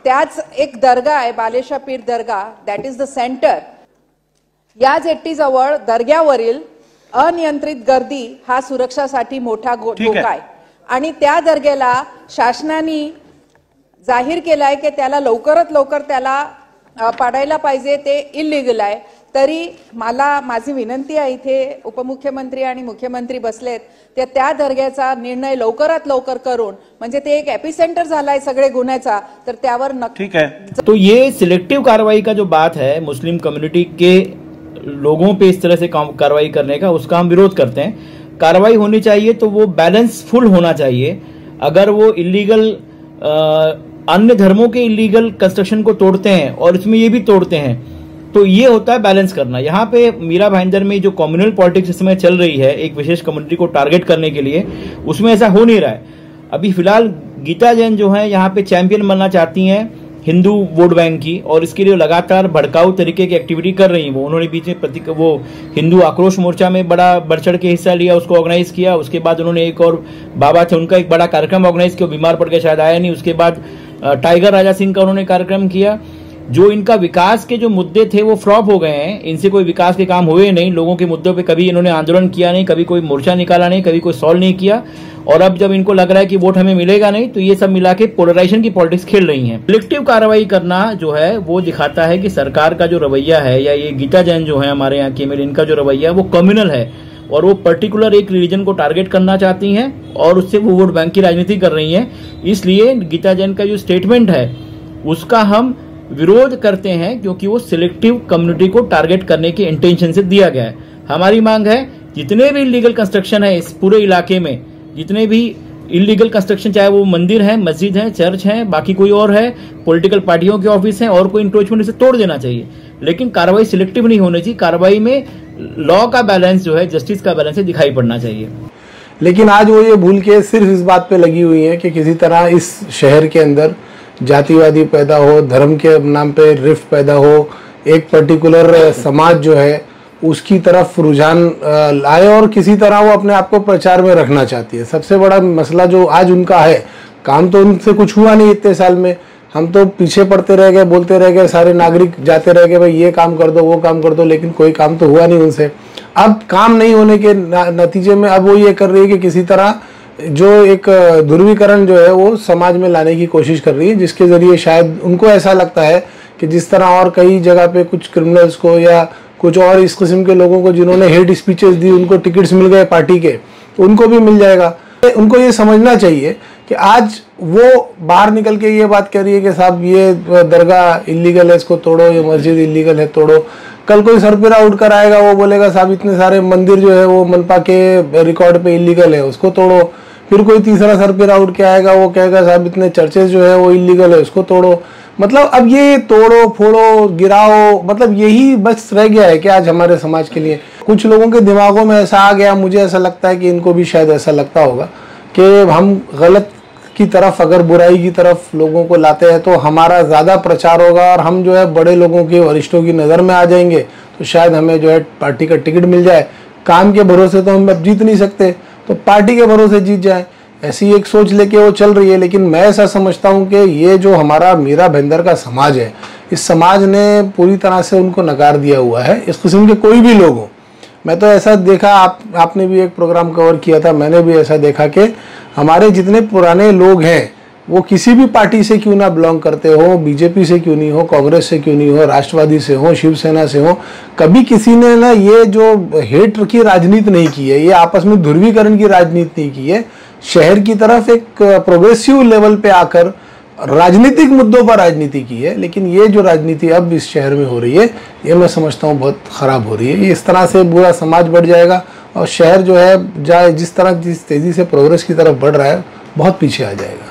त्याच एक दर्गा आहे बालेशा पीर दर्गा, दॅट इज द सेंटर. या जेट्टीजवळ दर्ग्यावरील अनियंत्रित गर्दी हा सुरक्षासाठी मोठा धोका आहे आणि त्या दर्ग्याला शासनाने जाहीर केलाय की त्याला लवकरात लवकर त्याला पाडायला पाहिजे, ते इल्लीगल आहे. तरी माझी विनंती आहे, इथे उपमुख्यमंत्री आणि मुख्यमंत्री बसलेत, त्या दर्ग्याचा निर्णय लवकरात लवकर करून, म्हणजे ते एक एपिसेंटर झालाय सगळे गुन्ह्याचा, तर त्यावर ठीक है. तो ये सिलेक्टिव कार्रवाई का जो बात है मुस्लिम कम्युनिटी के लोगों पे इस तरह से कार्रवाई करने का, उसका हम विरोध करते हैं. कार्रवाई होनी चाहिए तो वो बैलेंसफुल होना चाहिए. अगर वो इलीगल अन्य धर्मों के इलीगल कंस्ट्रक्शन को तोड़ते हैं और इसमें ये भी तोड़ते हैं, तो ये होता है बैलेंस करना. यहाँ पे मीरा भाईंदर में जो कम्युनल पॉलिटिक्स इसमें चल रही है एक विशेष कम्युनिटी को टारगेट करने के लिए, उसमें ऐसा हो नहीं रहा है. अभी फिलहाल गीता जैन जो है यहाँ पे चैंपियन बनना चाहती हैं हिंदू वोट बैंक की, और इसके लिए लगातार भड़काऊ तरीके की एक्टिविटी कर रही हैं. उन्होंने बीच में वो हिंदू आक्रोश मोर्चा में बड़ा बढ़ चढ़ के हिस्सा लिया, उसको ऑर्गेनाइज किया. उसके बाद उन्होंने एक और बाबा थे उनका एक बड़ा कार्यक्रम ऑर्गेनाइज किया, बीमार पड़ के शायद आया नहीं. उसके बाद टाइगर राजा सिंह का उन्होंने कार्यक्रम किया. जो इनका विकास के जो मुद्दे थे वो फ्लॉप हो गए हैं. इनसे कोई विकास के काम हुए नहीं. लोगों के मुद्दों पे कभी इन्होंने आंदोलन किया नहीं, कभी कोई मोर्चा निकाला नहीं, कभी कोई सॉल्व नहीं किया. और अब जब इनको लग रहा है कि वोट हमें मिलेगा नहीं, तो ये सब मिला के पोलराइजेशन की पॉलिटिक्स खेल रही हैं. सिलेक्टिव कार्रवाई करना जो है वो दिखाता है कि सरकार का जो रवैया है, या ये गीता जैन जो है हमारे यहाँ के एमएलए, इनका जो रवैया है वो कम्युनल है और वो पर्टिकुलर एक रिलीजन को टारगेट करना चाहती हैं और उससे वो वोट बैंक की राजनीति कर रही हैं. इसलिए गीता जैन का जो स्टेटमेंट है उसका हम विरोध करते हैं, क्योंकि वो सिलेक्टिव कम्युनिटी को टारगेट करने के इंटेंशन से दिया गया है. हमारी मांग है जितने भी इलीगल कंस्ट्रक्शन है इस पूरे इलाके में, जितने भी इलीगल कंस्ट्रक्शन, चाहे वो मंदिर है, मस्जिद है, चर्च है, बाकी कोई और है, पॉलिटिकल पार्टियों के ऑफिस है और कोई इंक्रोचमेंट, से तोड़ देना चाहिए. लेकिन कार्रवाई सिलेक्टिव नहीं होनी चाहिए. कार्रवाई में लॉ का बैलेंस जो है, जस्टिस का बैलेंस है, दिखाई पड़ना चाहिए. लेकिन आज वो ये भूल के सिर्फ इस बात पे लगी हुई है कि किसी तरह इस शहर के अंदर जातिवादी पैदा हो, धर्म के नाम पे रिफ्ट पैदा हो, एक पर्टिकुलर समाज जो है उसकी तरफ रुझान लाए और किसी तरह वो अपने आप को प्रचार में रखना चाहती है. सबसे बड़ा मसला जो आज उनका है, काम तो उनसे कुछ हुआ नहीं इतने साल में. हम तो पीछे पड़ते रह गए, बोलते रह गए, सारे नागरिक जाते रह गए भाई ये काम कर दो, वो काम कर दो, लेकिन कोई काम तो हुआ नहीं उनसे. अब काम नहीं होने के नतीजे में अब वो ये कर रही है कि किसी तरह जो एक ध्रुवीकरण जो है वो समाज में लाने की कोशिश कर रही है, जिसके जरिए शायद उनको ऐसा लगता है कि जिस तरह और कई जगह पे कुछ क्रिमिनल्स को या कुछ और इस किस्म के लोगों को जिन्होंने हेट स्पीचेस दी, उनको टिकट्स मिल गए पार्टी के, तो उनको भी मिल जाएगा. उनको ये समझना चाहिए कि आज वो बाहर निकल के ये बात कह रही है कि साहब ये दरगाह इलीगल है, इसको तोड़ो, ये मस्जिद इलीगल है, तोड़ो. कल कोई सरपिरा उठ कर आएगा, वो बोलेगा साहब इतने सारे मंदिर जो है वो मनपा के रिकॉर्ड पे इलीगल है, उसको तोड़ो. फिर कोई तीसरा सरपिरा उठ के आएगा, वो कहेगा साहब इतने चर्चेस जो है वो इलीगल है, उसको तोड़ो. मतलब अब ये तोड़ो फोड़ो गिराओ, मतलब यही बस रह गया है कि आज हमारे समाज के लिए. कुछ लोगों के दिमागों में ऐसा आ गया, मुझे ऐसा लगता है कि इनको भी शायद ऐसा लगता होगा कि हम गलत की तरफ, अगर बुराई की तरफ लोगों को लाते हैं तो हमारा ज़्यादा प्रचार होगा और हम जो है बड़े लोगों के, वरिष्ठों की नज़र में आ जाएंगे, तो शायद हमें जो है पार्टी का टिकट मिल जाए. काम के भरोसे तो हम अब जीत नहीं सकते, तो पार्टी के भरोसे जीत जाए, ऐसी एक सोच लेके वो चल रही है. लेकिन मैं ऐसा समझता हूँ कि ये जो हमारा मीरा भाईंदर का समाज है, इस समाज ने पूरी तरह से उनको नकार दिया हुआ है. इस किस्म के कोई भी लोग हों, मैं तो ऐसा देखा, आपने भी एक प्रोग्राम कवर किया था, मैंने भी ऐसा देखा कि हमारे जितने पुराने लोग हैं वो किसी भी पार्टी से क्यों ना बिलोंग करते हो, बीजेपी से क्यों नहीं हो, कांग्रेस से क्यों नहीं हो, राष्ट्रवादी से हो, शिवसेना से हो, कभी किसी ने ना ये जो हेट की राजनीति नहीं की है, ये आपस में ध्रुवीकरण की राजनीति नहीं की है. शहर की तरफ एक प्रोग्रेसिव लेवल पे आकर राजनीतिक मुद्दों पर राजनीति की है. लेकिन ये जो राजनीति अब इस शहर में हो रही है, ये मैं समझता हूँ बहुत ख़राब हो रही है. इस तरह से पूरा समाज बढ़ जाएगा और शहर जो है जिस तेज़ी से प्रोग्रेस की तरफ बढ़ रहा है, बहुत पीछे आ जाएगा.